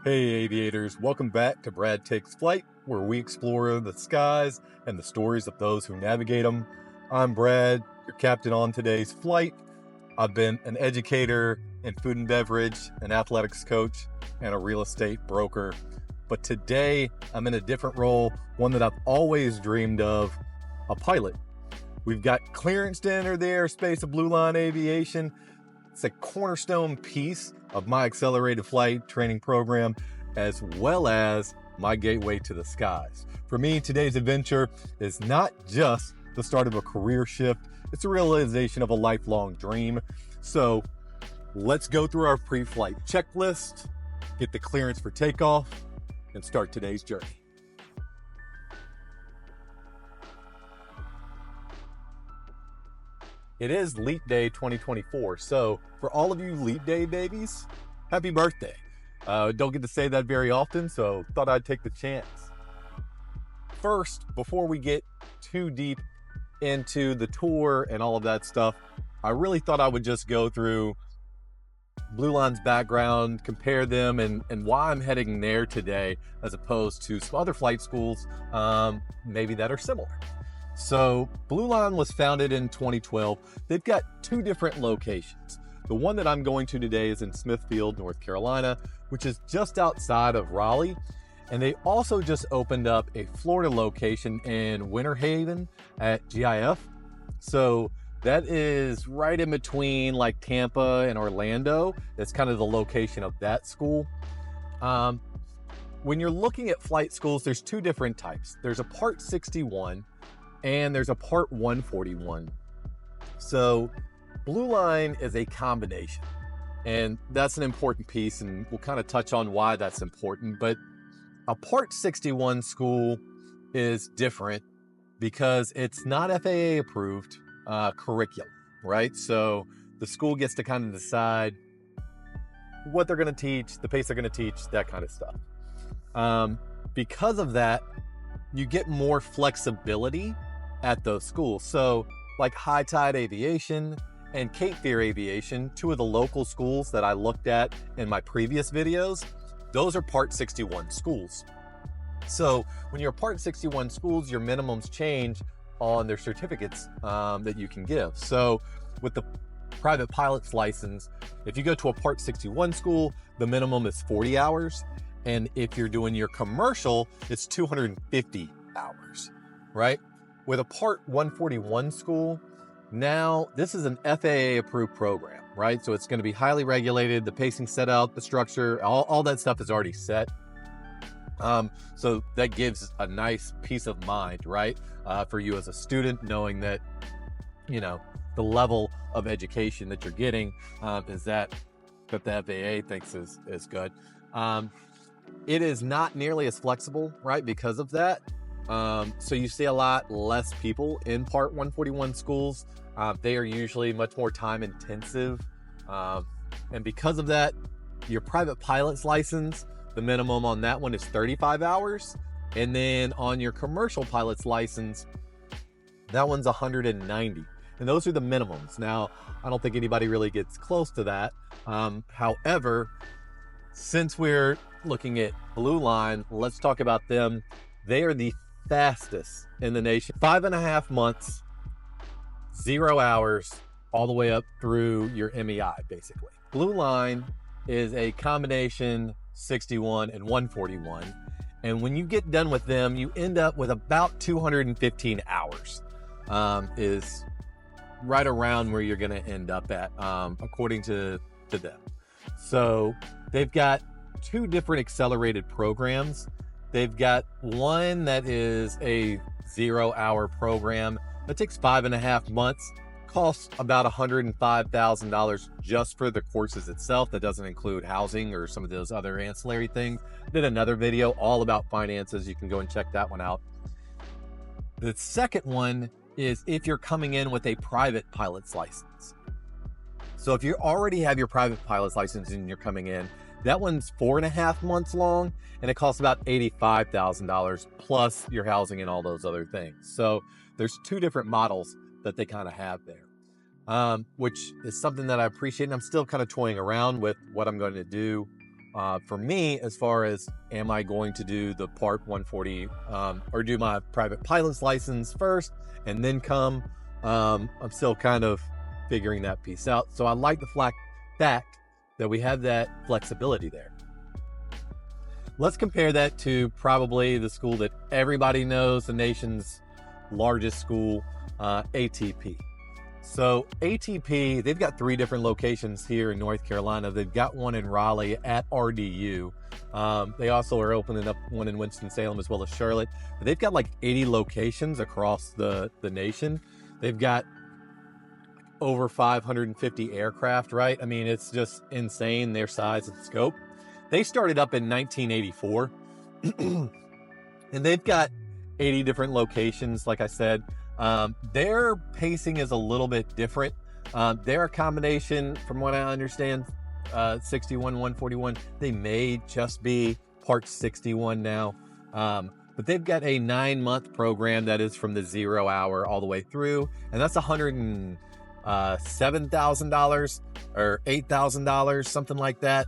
Hey aviators, welcome back to Brad Takes Flight, where we explore the skies and the stories of those who navigate them. I'm Brad, your captain on today's flight. I've been an educator in food and beverage, an athletics coach, and a real estate broker. But today I'm in a different role, one that I've always dreamed of, a pilot. We've got clearance to enter the airspace of Blue Line Aviation. It's a cornerstone piece of my accelerated flight training program, as well as my gateway to the skies. For me, today's adventure is not just the start of a career shift, it's a realization of a lifelong dream. So let's go through our pre-flight checklist, get the clearance for takeoff, and start today's journey. It is Leap Day 2024, so for all of you Leap Day babies, happy birthday. Don't get to say that very often, so thought I'd take the chance. First, before we get too deep into the tour and all of that stuff, I really thought I would just go through Blue Line's background, compare them, and why I'm heading there today, as opposed to some other flight schools maybe that are similar. So Blue Line was founded in 2012. They've got two different locations. The one that I'm going to today is in Smithfield, North Carolina, which is just outside of Raleigh. And they also just opened up a Florida location in Winter Haven at GIF. So that is right in between like Tampa and Orlando. That's kind of the location of that school. When you're looking at flight schools, there's two different types. There's a Part 61 and there's a Part 141. So Blue Line is a combination, and that's an important piece, and we'll kind of touch on why that's important. But a Part 61 school is different because it's not FAA approved curriculum, right? So the school gets to kind of decide what they're going to teach, the pace they're going to teach, that kind of stuff. Because of that, you get more flexibility at those schools. So like High Tide Aviation and Cape Fear Aviation, two of the local schools that I looked at in my previous videos, those are Part 61 schools. So when you're Part 61 schools, your minimums change on their certificates that you can give. So with the private pilot's license, if you go to a Part 61 school, the minimum is 40 hours. And if you're doing your commercial, it's 250 hours, right? With a Part 141 school, now this is an FAA approved program, right? So it's going to be highly regulated, the pacing set out, the structure, all that stuff is already set. So that gives a nice peace of mind, right? For you as a student, knowing that, you know, the level of education that you're getting is that the FAA thinks is good. It is not nearly as flexible, right? Because of that. So you see a lot less people in Part 141 schools. They are usually much more time intensive. And because of that, your private pilot's license, the minimum on that one is 35 hours. And then on your commercial pilot's license, that one's 190. And those are the minimums. Now, I don't think anybody really gets close to that. However, since we're looking at Blue Line, let's talk about them. They are the fastest in the nation. 5.5 months, 0 hours, all the way up through your MEI, basically. Blue Line is a combination 61 and 141. And when you get done with them, you end up with about 215 hours, is right around where you're going to end up at, according to them. So they've got two different accelerated programs. They've got one that is a 0 hour program that takes 5.5 months, costs about $105,000 just for the courses itself. That doesn't include housing or some of those other ancillary things. I did another video all about finances. You can go and check that one out. The second one is if you're coming in with a private pilot's license. So if you already have your private pilot's license and you're coming in, that one's 4.5 months long, and it costs about $85,000 plus your housing and all those other things. So there's two different models that they kind of have there, which is something that I appreciate. And I'm still kind of toying around with what I'm going to do for me, as far as am I going to do the Part 140 or do my private pilot's license first and then come, I'm still kind of figuring that piece out. So I like the fact that we have that flexibility there. Let's compare that to probably the school that everybody knows, the nation's largest school, ATP. So ATP, they've got 3 different locations here in North Carolina. They've got one in Raleigh at RDU. They also are opening up one in Winston-Salem as well as Charlotte. But they've got like 80 locations across the nation. They've got over 550 aircraft, right? I mean, it's just insane, their size and scope. They started up in 1984, and they've got 80 different locations, like I said. Their pacing is a little bit different. They're a combination, from what I understand, 61, 141. They may just be Part 61 now. But they've got a 9-month program that is from the 0 hour all the way through. And that's $107,000 or $8,000, something like that.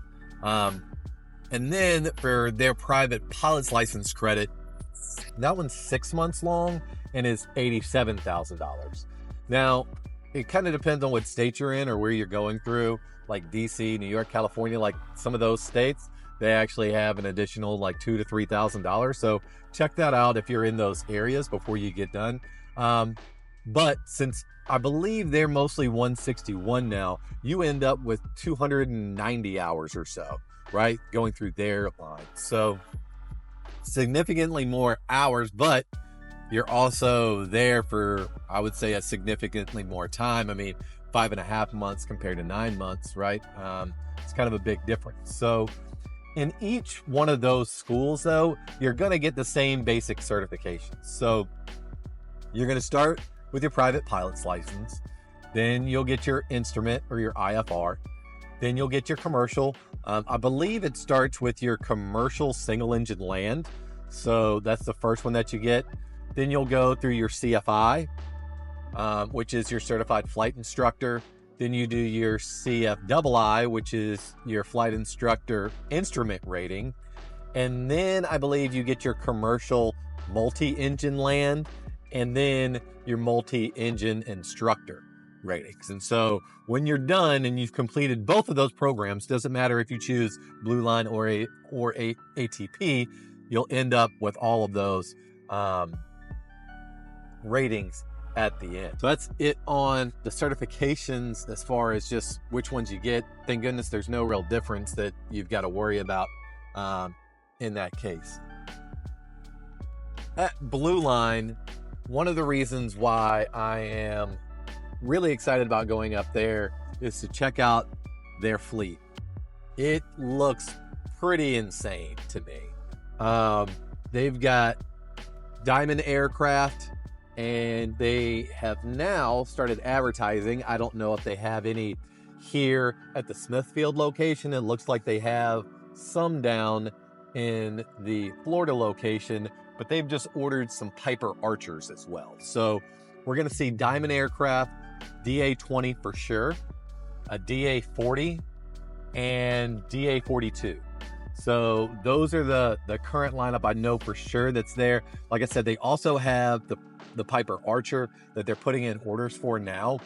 And then for their private pilot's license credit, that one's 6 months long and is $87,000. Now, it kind of depends on what state you're in or where you're going through, like DC, New York, California, like some of those states, they actually have an additional like $2,000 to $3,000. So check that out if you're in those areas before you get done. But since I believe they're mostly 161 now, you end up with 290 hours or so, right? Going through their line. So significantly more hours, but you're also there for, I would say, a significantly more time. I mean, 5.5 months compared to 9 months, right? It's kind of a big difference. So in each one of those schools, though, you're going to get the same basic certifications. So you're going to start with your private pilot's license. Then you'll get your instrument or your IFR. Then you'll get your commercial. I believe it starts with your commercial single engine land. So that's the first one that you get. Then you'll go through your CFI, which is your certified flight instructor. Then you do your CFII, which is your flight instructor instrument rating. And then I believe you get your commercial multi-engine land, and then your multi-engine instructor ratings. And so when you're done and you've completed both of those programs, doesn't matter if you choose Blue Line or ATP, you'll end up with all of those ratings at the end. So that's it on the certifications as far as just which ones you get. Thank goodness there's no real difference that you've got to worry about in that case. At Blue Line, one of the reasons why I am really excited about going up there is to check out their fleet. It looks pretty insane to me. They've got Diamond aircraft, and they have now started advertising. I don't know if they have any here at the Smithfield location. It looks like they have some down in the Florida location, but they've just ordered some Piper Archers as well. So we're going to see Diamond aircraft, DA-20 for sure, a DA-40, and DA-42. So those are the current lineup I know for sure that's there. Like I said, they also have the Piper Archer that they're putting in orders for now.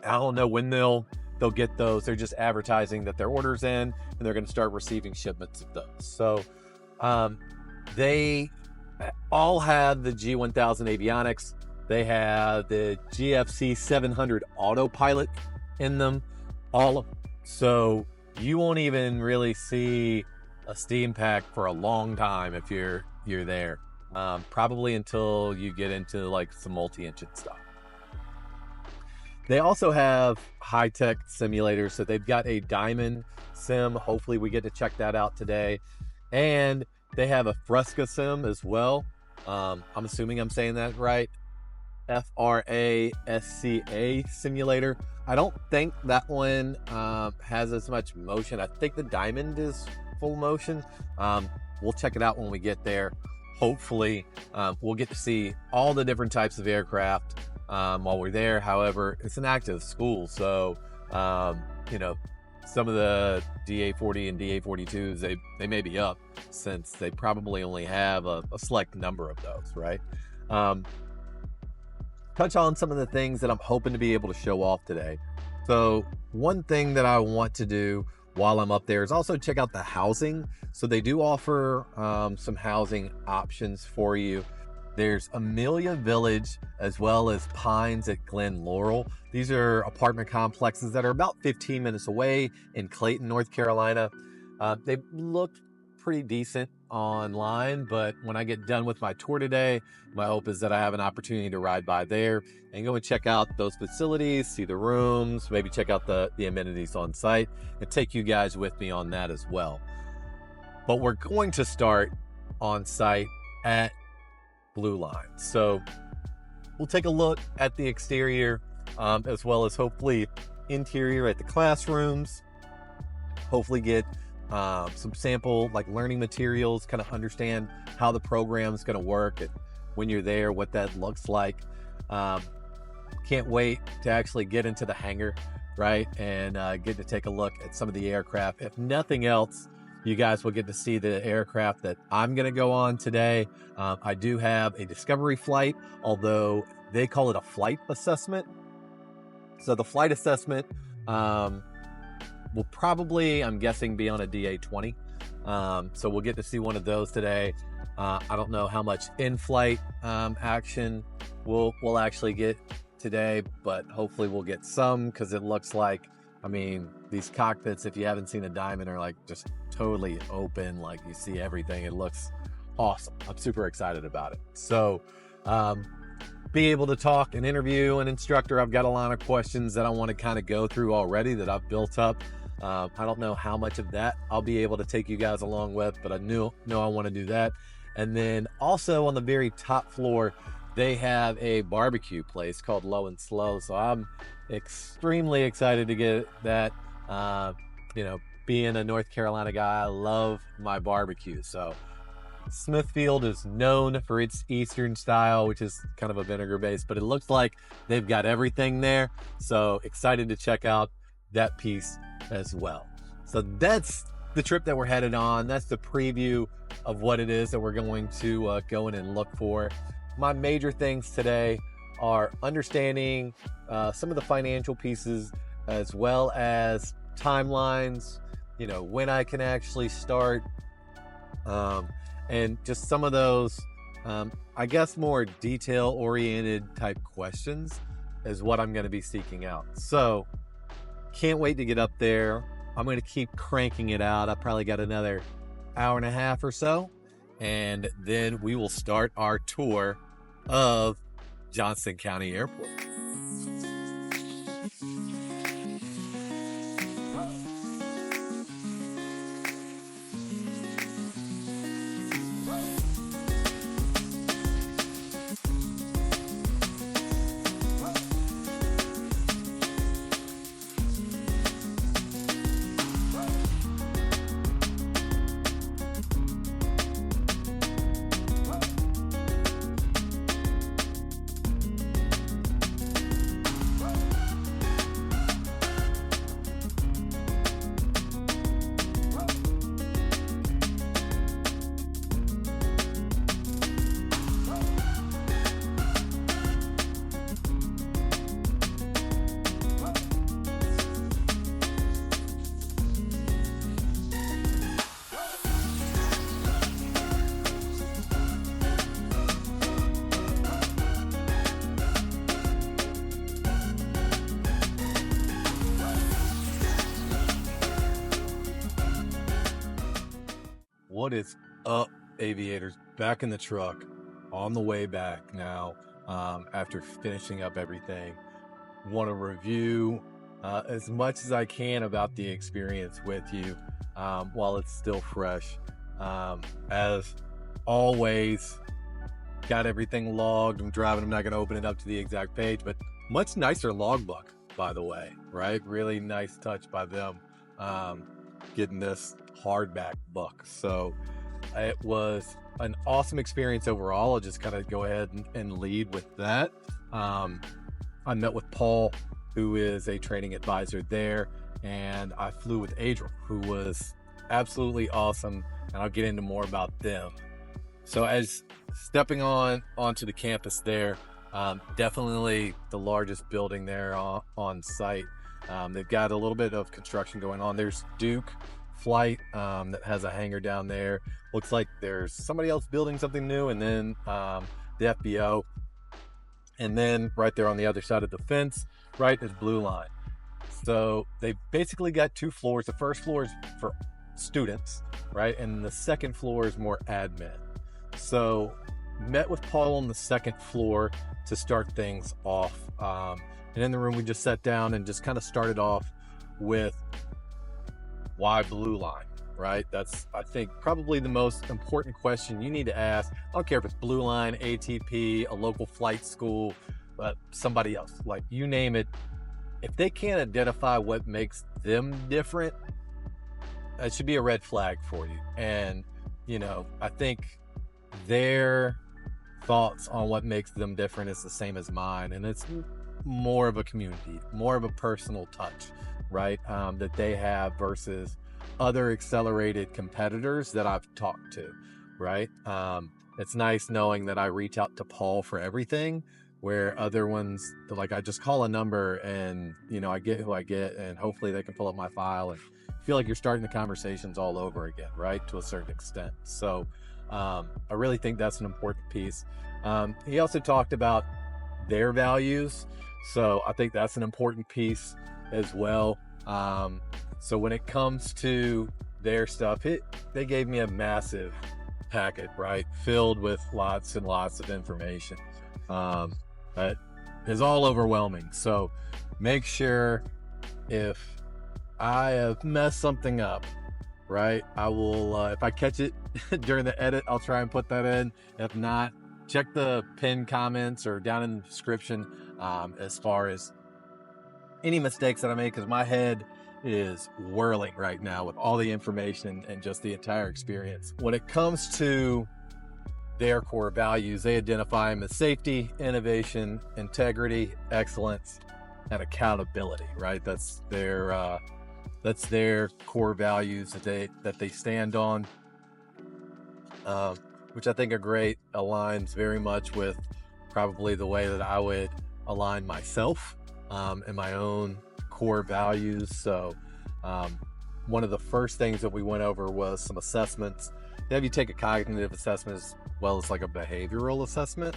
I don't know when they'll get those. They're just advertising that their orders in, and they're going to start receiving shipments of those. So they all have the G1000 avionics. They have the GFC 700 autopilot in them. So you won't even really see a steam pack for a long time if you're there. Probably until you get into like some multi-engine stuff. They also have high-tech simulators. So they've got a Diamond sim. Hopefully we get to check that out today. And they have a Fresca sim as well. I'm assuming I'm saying that right. FRASCA simulator. I don't think that one has as much motion. I think the Diamond is full motion. We'll check it out when we get there. Hopefully we'll get to see all the different types of aircraft while we're there. However, it's an active school, so some of the DA40 and DA42s, they may be up, since they probably only have a select number of those, right? Touch on some of the things that I'm hoping to be able to show off today. So one thing that I want to do while I'm up there is also check out the housing. So they do offer some housing options for you. There's Amelia Village as well as Pines at Glen Laurel. These are apartment complexes that are about 15 minutes away in Clayton, North Carolina. They look pretty decent online, but when I get done with my tour today, my hope is that I have an opportunity to ride by there and go and check out those facilities, see the rooms, maybe check out the amenities on site, and take you guys with me on that as well. But we're going to start on site at Blue Line. So we'll take a look at the exterior, as well as hopefully interior at the classrooms, hopefully get some sample learning materials, kind of understand how the program's going to work and when you're there, what that looks like. Can't wait to actually get into the hangar, right? And get to take a look at some of the aircraft. If nothing else, you guys will get to see the aircraft that I'm going to go on today. I do have a discovery flight, although they call it a flight assessment. So the flight assessment will probably, I'm guessing, be on a DA20. So we'll get to see one of those today. I don't know how much in-flight action we'll actually get today, but hopefully we'll get some, because it looks like, I mean, these cockpits, if you haven't seen a Diamond, are just totally open. You see everything. It looks awesome. I'm super excited about it. So be able to talk and interview an instructor. I've got a lot of questions that I want to kind of go through already that I've built up. I don't know how much of that I'll be able to take you guys along with, but I know I want to do that. And then also on the very top floor, they have a barbecue place called Low and Slow. So I'm extremely excited to get that. Being a North Carolina guy, I love my barbecue. So Smithfield is known for its Eastern style, which is kind of a vinegar base, but it looks like they've got everything there. So excited to check out that piece as well. So that's the trip that we're headed on. That's the preview of what it is that we're going to go in and look for. My major things today are understanding some of the financial pieces, as well as timelines, when I can actually start, and just some of those, I guess, more detail-oriented type questions is what I'm going to be seeking out. So can't wait to get up there. I'm going to keep cranking it out. I probably got another hour and a half or so, and then we will start our tour of Johnston County Airport. What is up, aviators? Back in the truck, on the way back now, after finishing up everything. Want to review as much as I can about the experience with you while it's still fresh. As always, got everything logged. I'm driving. I'm not going to open it up to the exact page, but much nicer logbook, by the way, right? Really nice touch by them, getting this hardback book. So it was an awesome experience overall. I'll just kind of go ahead and lead with that. I met with Paul, who is a training advisor there, and I flew with Adriel, who was absolutely awesome, and I'll get into more about them. So as stepping onto the campus there, definitely the largest building there on site. They've got a little bit of construction going on. There's Duke Flight that has a hangar down there. Looks like there's somebody else building something new, and then the FBO. And then right there on the other side of the fence, right, is Blue Line. So they basically got 2 floors. The first floor is for students, right? And the second floor is more admin. So met with Paul on the second floor to start things off. And in the room, we just sat down and just kind of started off with why Blue Line, right? That's, I think, probably the most important question you need to ask. I don't care if it's Blue Line, ATP, a local flight school, somebody else, like you name it. If they can't identify what makes them different, that should be a red flag for you. And, you know, I think their thoughts on what makes them different is the same as mine. And it's more of a community, more of a personal touch, right? That they have versus other accelerated competitors that I've talked to, right? It's nice knowing that I reach out to Paul for everything, where other ones, like, I just call a number and, you know, I get who I get, and hopefully they can pull up my file and feel like you're starting the conversations all over again, right? To a certain extent. So I really think that's an important piece. He also talked about their values. So I think that's an important piece as well. So when it comes to their stuff, they gave me a massive packet, right? Filled with lots and lots of information. That is all overwhelming. So make sure, if I have messed something up, right, I will, if I catch it during the edit, I'll try and put that in. If not, check the pinned comments or down in the description as far as any mistakes that I make, because my head is whirling right now with all the information and just the entire experience. When it comes to their core values, they identify them as safety, innovation, integrity, excellence, and accountability, right? That's their core values that they stand on, which I think are great. Aligns very much with probably the way that I would align myself and my own core values. So one of the first things that we went over was some assessments. They have you take a cognitive assessment as well as like a behavioral assessment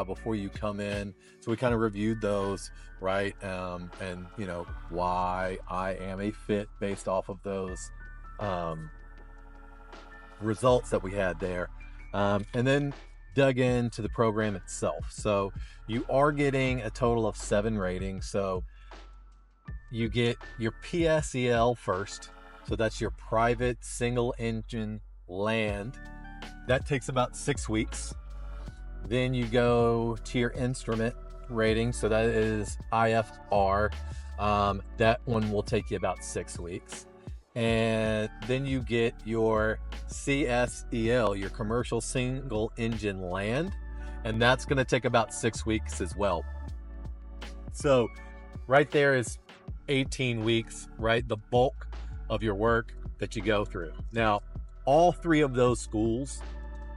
before you come in. So we kind of reviewed those, right? And you know, why I am a fit based off of those results that we had there. And then dug into the program itself. So you are getting a total of 7 ratings. So you get your PSEL first. So that's your private single engine land. That takes about 6 weeks. Then you go to your instrument rating. So that is IFR. That one will take you about 6 weeks. And then you get your CSEL, your commercial single engine land. And that's going to take about 6 weeks as well. So right there is 18 weeks, right? The bulk of your work that you go through. Now, all 3 of those schools,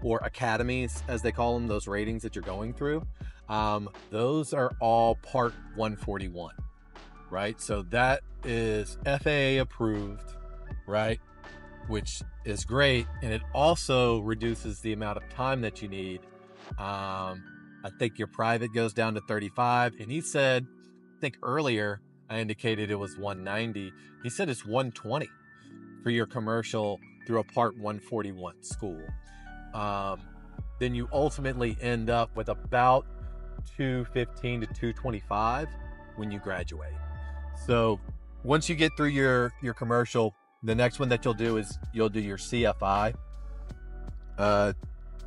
or academies as they call them, those ratings that you're going through, those are all Part 141, right? So that is FAA approved, right? Which is great. And it also reduces the amount of time that you need. I think your private goes down to 35. And he said, I think earlier I indicated it was 190. He said it's 120 for your commercial through a Part 141 school. Then you ultimately end up with about 215 to 225 when you graduate. So once you get through your commercial, the next one that you'll do is you'll do your CFI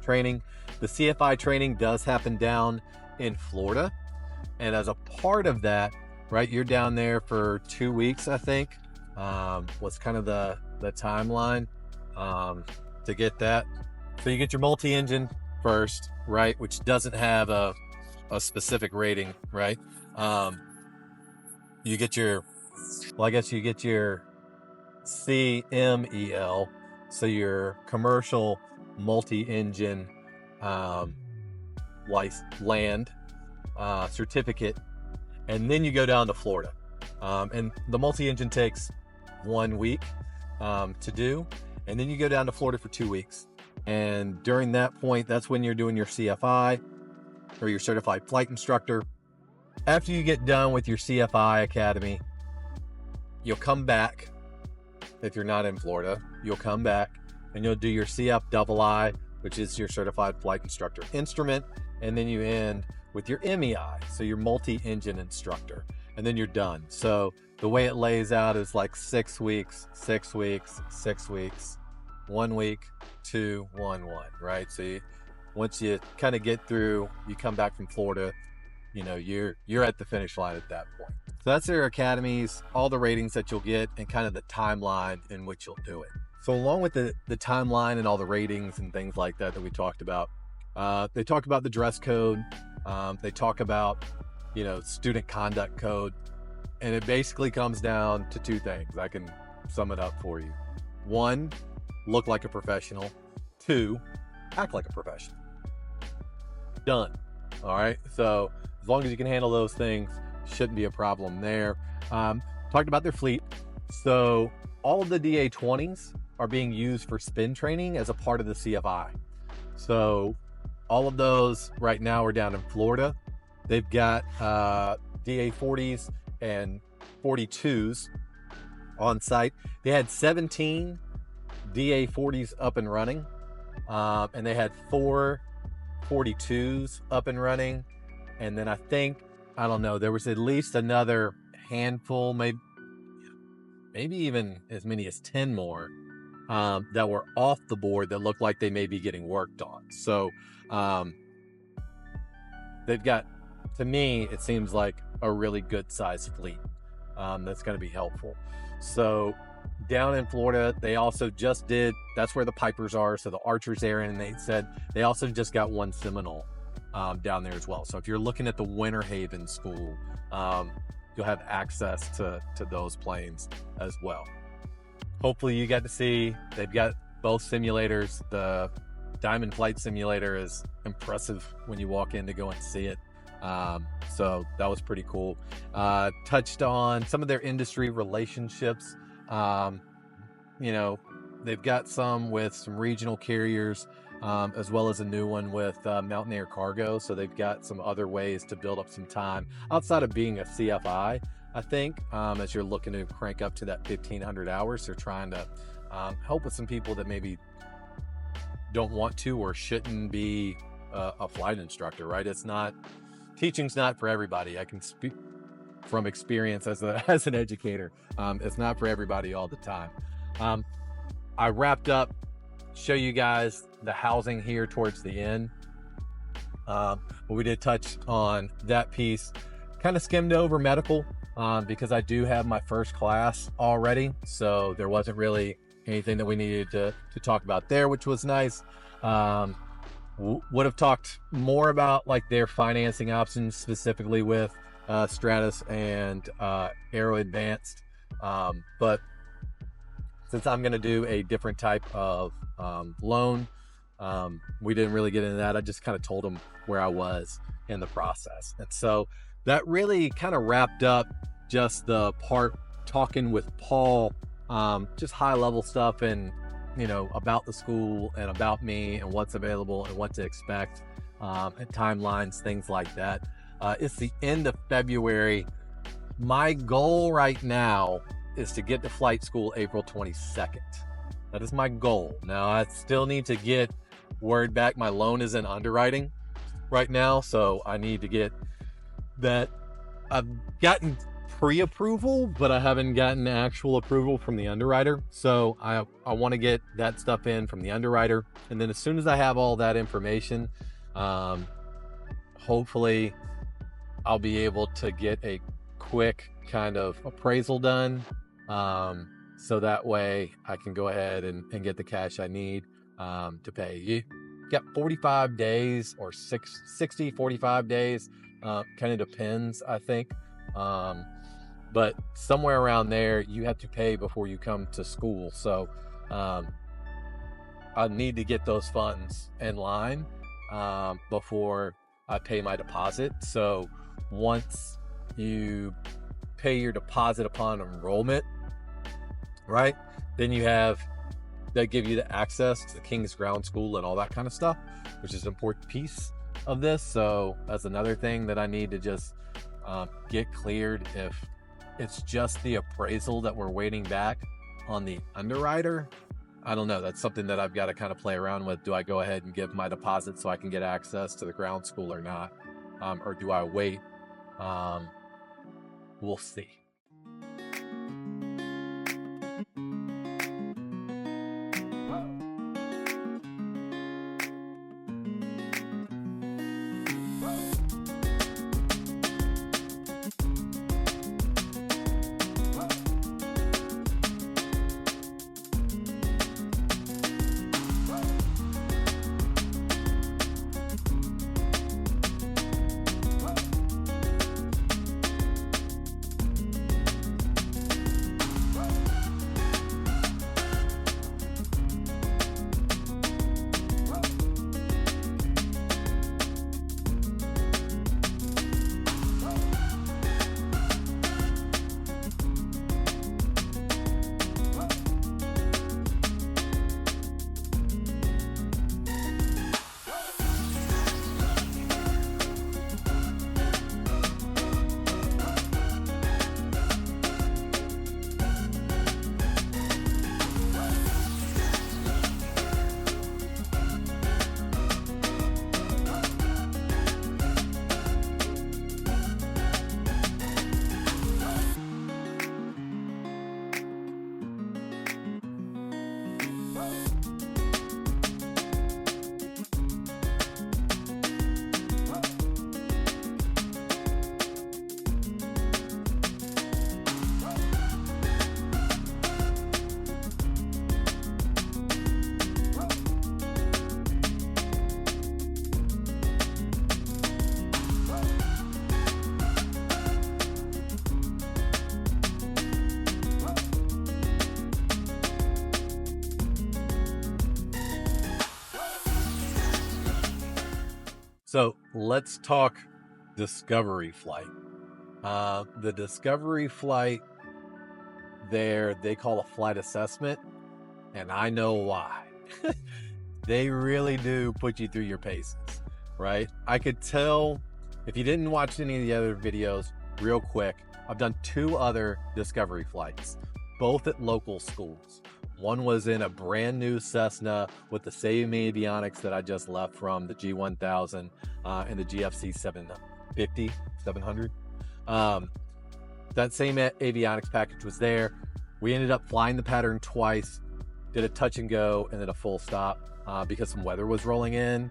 training. The CFI training does happen down in Florida. And as a part of that, right, you're down there for 2 weeks, I think, was kind of the timeline to get that. So you get your multi-engine first, right, which doesn't have a specific rating, right? You get your well, I guess you get your CMEL, so your commercial multi-engine land certificate, and then you go down to Florida. And the multi-engine takes 1 week to do, and then you go down to Florida for 2 weeks. And during that point, that's when you're doing your CFI, or your certified flight instructor. After you get done with your CFI academy, you'll come back. If you're not in Florida, you'll come back and you'll do your CFII, which is your certified flight instructor instrument. And then you end with your MEI, so your multi-engine instructor, and then you're done. So the way it lays out is like 6 weeks, 6 weeks, 6 weeks, 1 week, 2, 1, 1, right? So once you kind of get through, you come back from Florida, you know, you're at the finish line at that point. So that's their academies, all the ratings that you'll get, and kind of the timeline in which you'll do it. So along with the timeline and all the ratings and things like that we talked about, they talk about the dress code. They talk about, you know, student conduct code, and it basically comes down to 2 things. I can sum it up for you. 1, look like a professional. 2, act like a professional. Done. All right. So as long as you can handle those things, shouldn't be a problem there. Talked about their fleet. So all of the DA-20s are being used for spin training as a part of the CFI. So all of those right now are down in Florida. They've got DA-40s and 42s on site. They had 17 DA-40s up and running, and they had 4 42s up and running. And then I don't know, there was at least another handful, maybe even as many as 10 more that were off the board that looked like they may be getting worked on. So they've got, to me, it seems like a really good sized fleet that's going to be helpful. So down in Florida, they also just did, that's where the Pipers are, so the Archers there, and they said they also just got 1 Seminole down there as well. So if you're looking at the Winter Haven school, you'll have access to those planes as well. Hopefully you got to see, they've got both simulators. The Diamond Flight Simulator is impressive when you walk in to go and see it. So that was pretty cool. Touched on some of their industry relationships. You know, they've got some with some regional carriers, as well as a new one with Mountaineer Cargo. So they've got some other ways to build up some time outside of being a CFI. I think as you're looking to crank up to that 1,500 hours, they're trying to help with some people that maybe don't want to or shouldn't be a flight instructor, right? It's not, teaching's not for everybody. I can speak from experience as an educator. It's not for everybody all the time. I wrapped up, show you guys the housing here towards the end. But we did touch on that piece, kind of skimmed over medical because I do have my first class already. So there wasn't really anything that we needed to talk about there, which was nice. Would have talked more about like their financing options, specifically with Stratus and Aero Advanced. But since I'm going to do a different type of loan, we didn't really get into that. I just kind of told them where I was in the process. And so that really kind of wrapped up just the part talking with Paul, just high level stuff and, you know, about the school and about me and what's available and what to expect, and timelines, things like that. It's the end of February. My goal right now is to get to flight school April 22nd. That is my goal. Now, I still need to get word back. My loan is in underwriting right now, so I need to get that. I've gotten pre-approval, but I haven't gotten actual approval from the underwriter. So I want to get that stuff in from the underwriter. And then as soon as I have all that information, hopefully I'll be able to get a quick kind of appraisal done. So that way I can go ahead and get the cash I need to pay. You got 45 days or 60, 45 days. Kind of depends, I think. but somewhere around there you have to pay before you come to school. So I need to get those funds in line before I pay my deposit. So once you pay your deposit upon enrollment, right, then they give you the access to the King's Ground School and all that kind of stuff, which is an important piece of this. So that's another thing that I need to just get cleared. If it's just the appraisal that we're waiting back on the underwriter, I don't know. That's something that I've got to kind of play around with. Do I go ahead and give my deposit so I can get access to the ground school or not? Or do I wait? We'll see. So let's talk discovery flight. The discovery flight there, they call a flight assessment, and I know why. They really do put you through your paces, right? I could tell if you didn't watch any of the other videos, real quick, I've done 2 other discovery flights, both at local schools. One was in a brand new Cessna with the same avionics that I just left from, the G1000 and the GFC 700. That same avionics package was there. We ended up flying the pattern twice, did a touch and go and then a full stop because some weather was rolling in.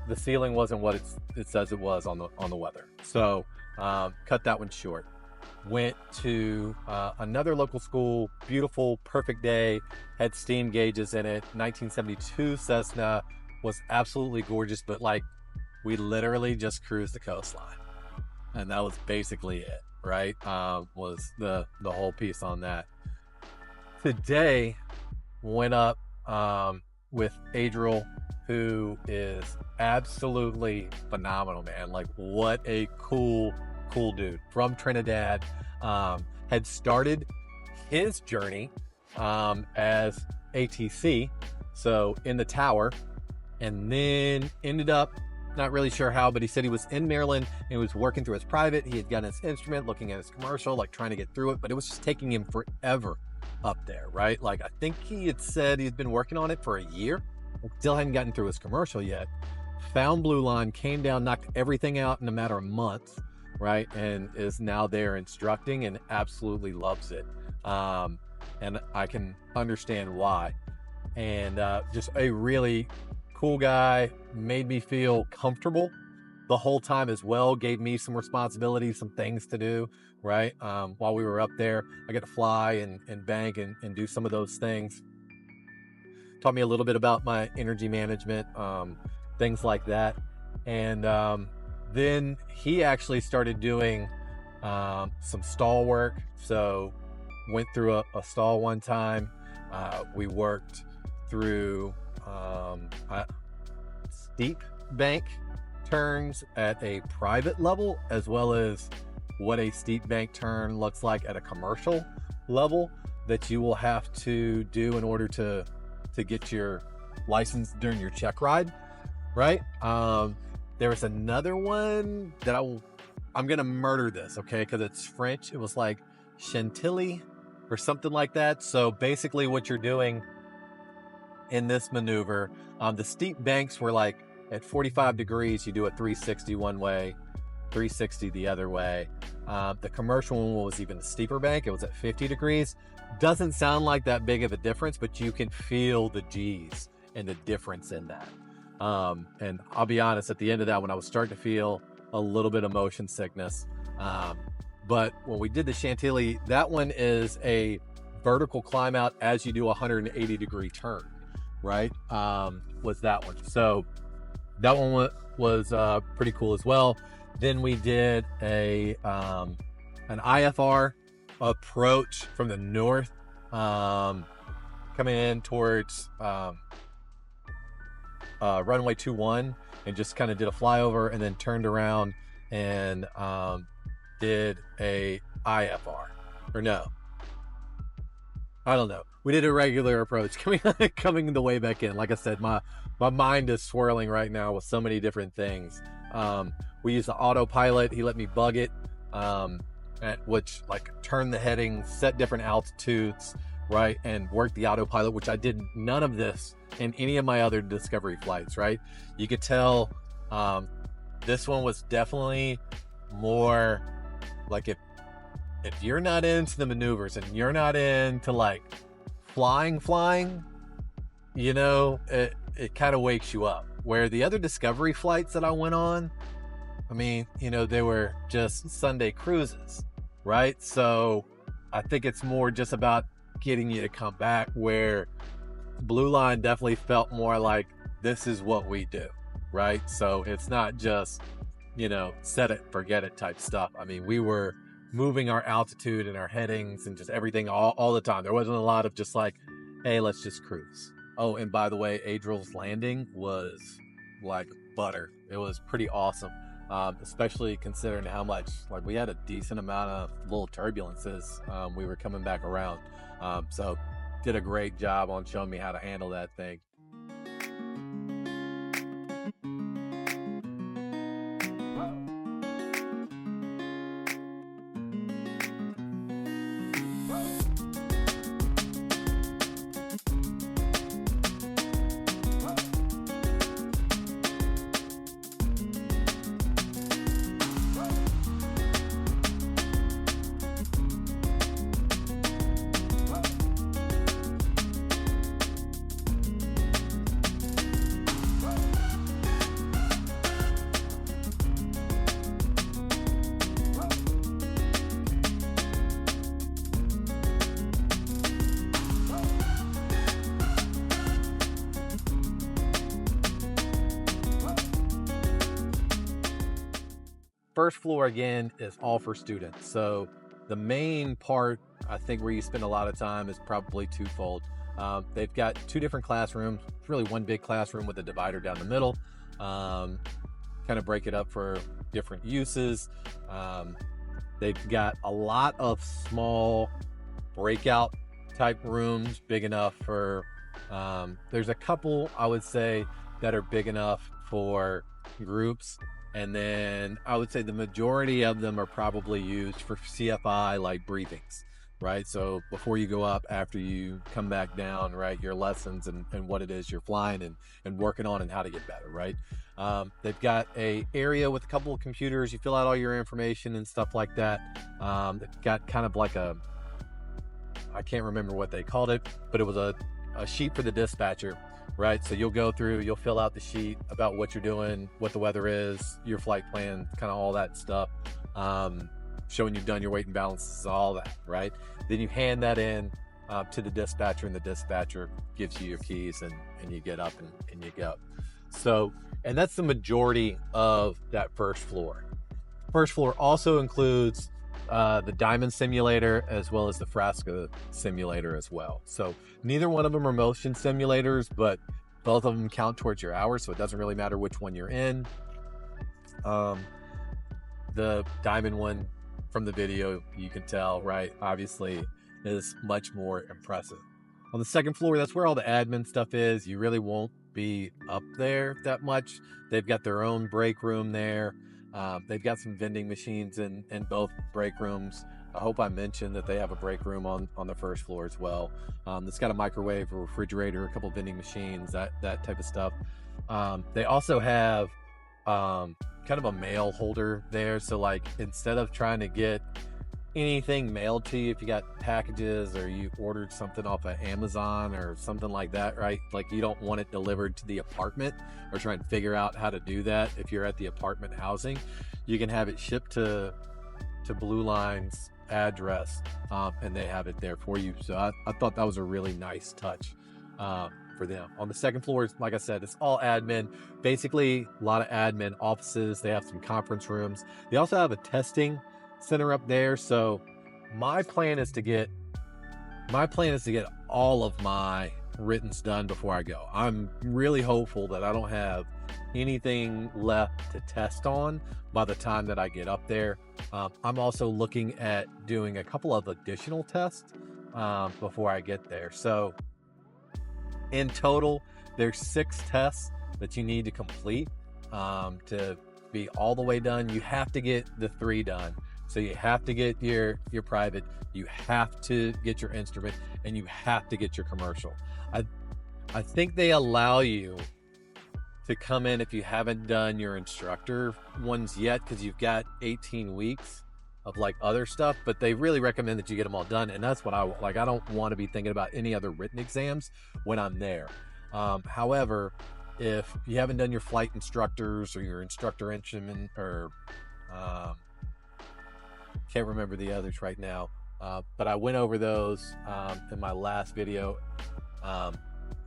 The ceiling wasn't what it says it was on the weather. So cut that one short. Went to another local school, beautiful, perfect day, had steam gauges in it. 1972 Cessna, was absolutely gorgeous, but like we literally just cruised the coastline. And that was basically it, right? Was the whole piece on that. Today, went up with Adriel, who is absolutely phenomenal, man. Like what a cool dude from Trinidad. Had started his journey as ATC, so in the tower, and then ended up, not really sure how, but he said he was in Maryland and he was working through his private. He had gotten his instrument, looking at his commercial, like trying to get through it, but it was just taking him forever up there, right? Like I think he had said he'd been working on it for a year, still hadn't gotten through his commercial yet. Found Blue Line, came down, knocked everything out in a matter of months, right? And is now there instructing and absolutely loves it. And I can understand why. And just a really cool guy, made me feel comfortable the whole time as well, gave me some responsibilities, some things to do, right? While we were up there, I got to fly and bank and do some of those things. Taught me a little bit about my energy management, things like that. And then he actually started doing some stall work. So went through a stall one time. We worked through steep bank turns at a private level, as well as what a steep bank turn looks like at a commercial level that you will have to do in order to get your license during your check ride, right? There was another one that I'm gonna murder this, okay, because it's French. It was like Chantilly or something like that. So basically what you're doing in this maneuver, the steep banks were like at 45 degrees, you do a 360 one way, 360 the other way. The commercial one was even a steeper bank. It was at 50 degrees. Doesn't sound like that big of a difference, but you can feel the G's and the difference in that. And I'll be honest, at the end of that one, I was starting to feel a little bit of motion sickness. But when we did the Chantilly, that one is a vertical climb out as you do a 180 degree turn, right? Was that one. So that one was pretty cool as well. Then we did an IFR approach from the north, coming in towards runway 21, and just kind of did a flyover and then turned around and did a IFR, or no, I don't know. We did a regular approach coming the way back in. Like I said, my mind is swirling right now with so many different things. We used the autopilot. He let me bug it, which like turn the heading, set different altitudes, right, and work the autopilot, which I did none of this in any of my other Discovery flights, right? You could tell this one was definitely more like if you're not into the maneuvers and you're not into like flying, you know, it kind of wakes you up. Where the other Discovery flights that I went on, I mean, you know, they were just Sunday cruises, right? So I think it's more just about getting you to come back, where Blue Line definitely felt more like this is what we do, right? So it's not just, you know, set it, forget it type stuff. I mean, we were moving our altitude and our headings and just everything all the time. There wasn't a lot of just like, hey, let's just cruise. Oh, and by the way, Adriel's landing was like butter. It was pretty awesome, especially considering how much, like, we had a decent amount of little turbulences. We were coming back around. So did a great job on showing me how to handle that thing. First floor, again, is all for students. So the main part, I think, where you spend a lot of time is probably twofold. They've got two different classrooms. It's really one big classroom with a divider down the middle. Kind of break it up for different uses. They've got a lot of small breakout type rooms, big enough for, there's a couple, I would say, that are big enough for groups. And then I would say the majority of them are probably used for CFI, like briefings, right? So before you go up, after you come back down, right, your lessons and what it is you're flying and working on and how to get better, right? They've got a area with a couple of computers. You fill out all your information and stuff like that. They've got kind of like I can't remember what they called it, but it was a sheet for the dispatcher, right? So you'll go through, you'll fill out the sheet about what you're doing, what the weather is, your flight plan, kind of all that stuff, showing you've done your weight and balances, all that, right? Then you hand that in to the dispatcher, and the dispatcher gives you your keys, and you get up and you go. So, and that's the majority of that first floor. First floor also includes the Diamond Simulator as well as the Frasca Simulator as well. So neither one of them are motion simulators, but both of them count towards your hours, so it doesn't really matter which one you're in. The Diamond one, from the video, you can tell, right, obviously is much more impressive. On the second floor, that's where all the admin stuff is. You really won't be up there that much. They've got their own break room there. They've got some vending machines in both break rooms. I hope I mentioned that they have a break room on the first floor as well. It's got a microwave, a refrigerator, a couple vending machines, that type of stuff. They also have kind of a mail holder there. So like, instead of trying to get anything mailed to you, if you got packages or you ordered something off of Amazon or something like that, right? Like, you don't want it delivered to the apartment or try and figure out how to do that. If you're at the apartment housing, you can have it shipped to Blue Line's address, and they have it there for you. So I thought that was a really nice touch for them. On the second floor, like I said, it's all admin, basically a lot of admin offices. They have some conference rooms. They also have a testing center up there. So my plan is to get all of my writtens done before I go. I'm really hopeful that I don't have anything left to test on by the time that I get up there. I'm also looking at doing a couple of additional tests before I get there. So in total, there's 6 tests that you need to complete to be all the way done. You have to get the 3 done. So you have to get your private, you have to get your instrument, and you have to get your commercial. I think they allow you to come in if you haven't done your instructor ones yet, because you've got 18 weeks of like other stuff, but they really recommend that you get them all done. And that's what I like. I don't want to be thinking about any other written exams when I'm there. However, if you haven't done your flight instructors or your instructor instrument, or can't remember the others right now, but I went over those in my last video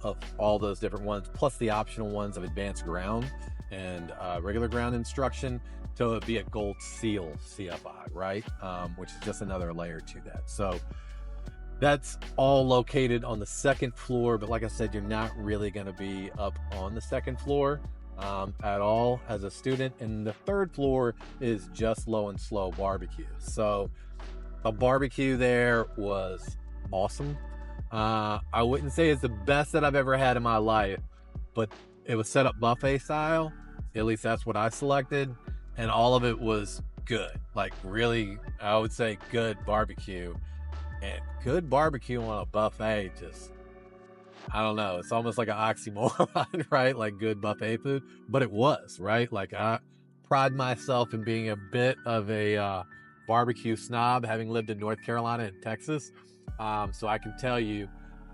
of all those different ones, plus the optional ones of advanced ground and regular ground instruction, to be a gold seal CFI, right? Which is just another layer to that. So that's all located on the second floor, but like I said, you're not really going to be up on the second floor at all as a student. And the third floor is just low and slow barbecue. So the barbecue there was awesome. I wouldn't say it's the best that I've ever had in my life, but it was set up buffet style. At least that's what I selected. And all of it was good. Like, really, I would say good barbecue. And good barbecue on a buffet, just, I don't know. It's almost like an oxymoron, right? Like, good buffet food. But it was, right? Like, I pride myself in being a bit of a barbecue snob, having lived in North Carolina and Texas. So I can tell you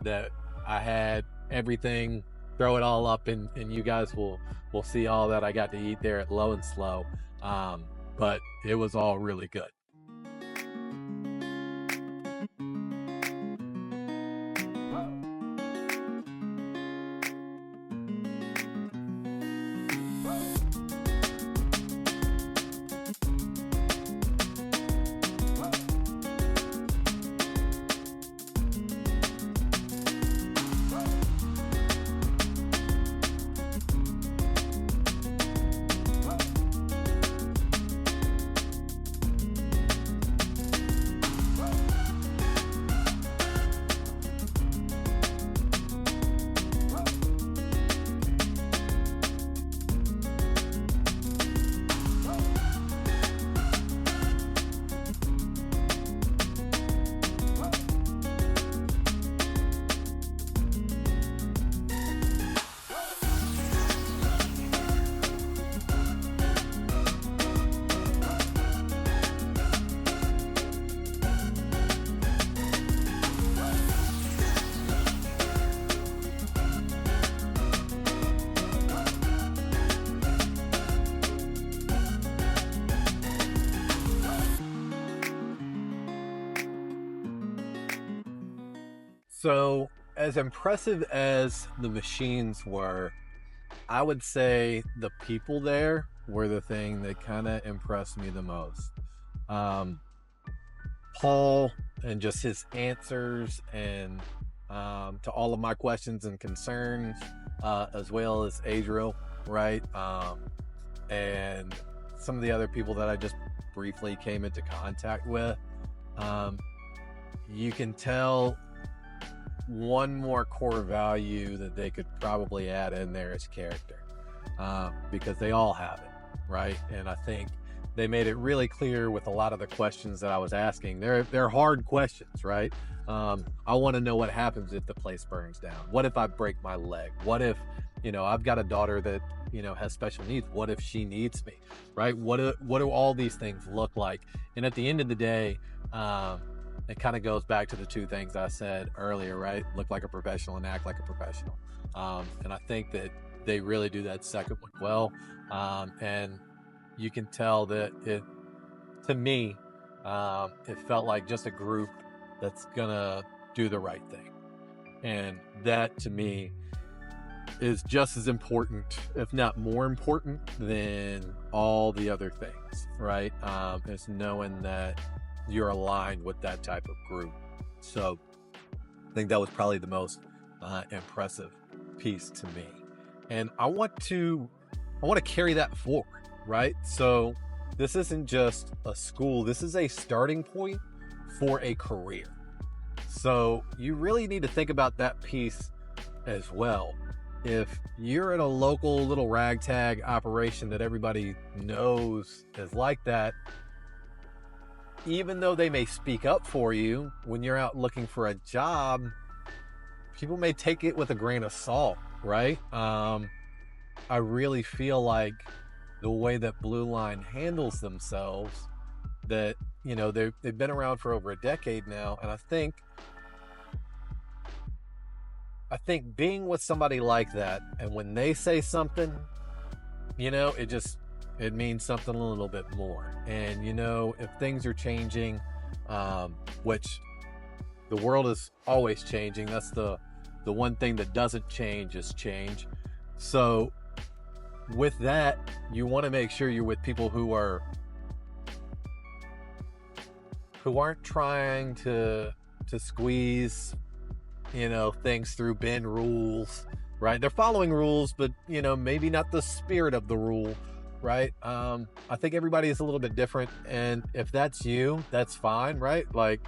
that I had everything. Throw it all up, and you guys will see all that I got to eat there at Low and Slow. But it was all really good. So, as impressive as the machines were, I would say the people there were the thing that kind of impressed me the most. Paul and just his answers, and to all of my questions and concerns, as well as Adriel, right? And some of the other people that I just briefly came into contact with. You can tell one more core value that they could probably add in there is character, because they all have it, right? And I think they made it really clear with a lot of the questions that I was asking. They're hard questions, right? I want to know what happens if the place burns down. What if I break my leg? What if, I've got a daughter that, has special needs. What if she needs me, right? What do all these things look like? And at the end of the day, it kind of goes back to the two things I said earlier, right? Look like a professional and act like a professional. And I think that they really do that second one well. And you can tell that to me, it felt like just a group that's gonna do the right thing. And that to me is just as important, if not more important, than all the other things, right? Is knowing that you're aligned with that type of group. So I think that was probably the most impressive piece to me. And I want to carry that forward, right? So this isn't just a school, this is a starting point for a career. So you really need to think about that piece as well. If you're in a local little ragtag operation that everybody knows is like that, even though they may speak up for you when you're out looking for a job, people may take it with a grain of salt, right? I really feel like the way that Blue Line handles themselves, that, they've been around for over a decade now. And I think being with somebody like that, and when they say something, it means something a little bit more. And, if things are changing, which the world is always changing, that's the one thing that doesn't change is change. So with that, you want to make sure you're with people who aren't trying to squeeze, things through, bend rules, right? They're following rules, but, maybe not the spirit of the rule, right? I think everybody is a little bit different. And if that's you, that's fine, right? But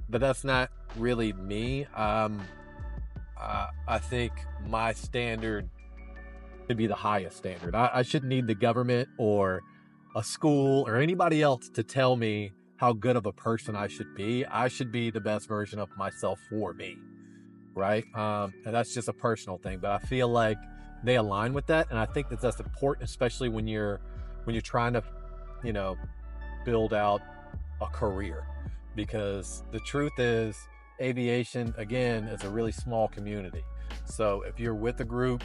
that's not really me. I think my standard should be the highest standard. I shouldn't need the government or a school or anybody else to tell me how good of a person I should be. I should be the best version of myself for me, right? And that's just a personal thing, but I feel like they align with that. And I think that that's important, especially when you're trying to, build out a career, because the truth is aviation, again, is a really small community. So if you're with a group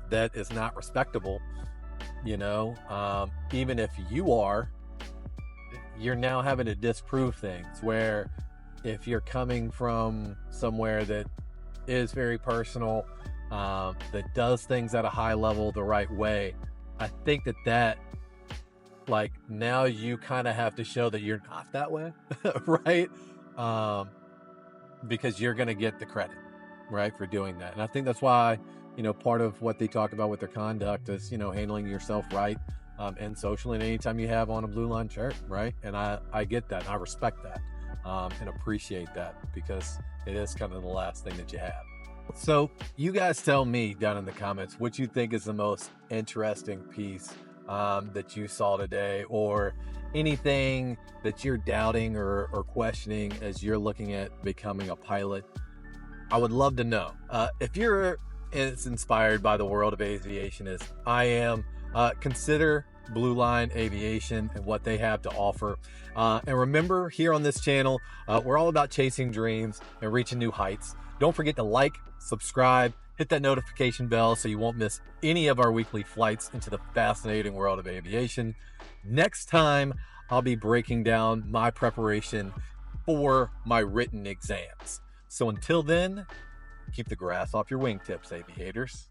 that is not respectable, even if you're now having to disprove things, where if you're coming from somewhere that is very personal, that does things at a high level the right way, I think that now you kind of have to show that you're not that way, right? Because you're going to get the credit, right, for doing that. And I think that's why, part of what they talk about with their conduct is, handling yourself right, and socially, and anytime you have on a Blue Line shirt, right? And I get that, and I respect that, and appreciate that, because it is kind of the last thing that you have. So you guys tell me down in the comments what you think is the most interesting piece that you saw today, or anything that you're doubting or questioning as you're looking at becoming a pilot. I would love to know. If you're as inspired by the world of aviation as I am, consider Blue Line Aviation and what they have to offer. And remember, here on this channel, we're all about chasing dreams and reaching new heights. Don't forget to like, subscribe, hit that notification bell so you won't miss any of our weekly flights into the fascinating world of aviation. Next time, I'll be breaking down my preparation for my written exams. So until then, keep the grass off your wingtips, aviators.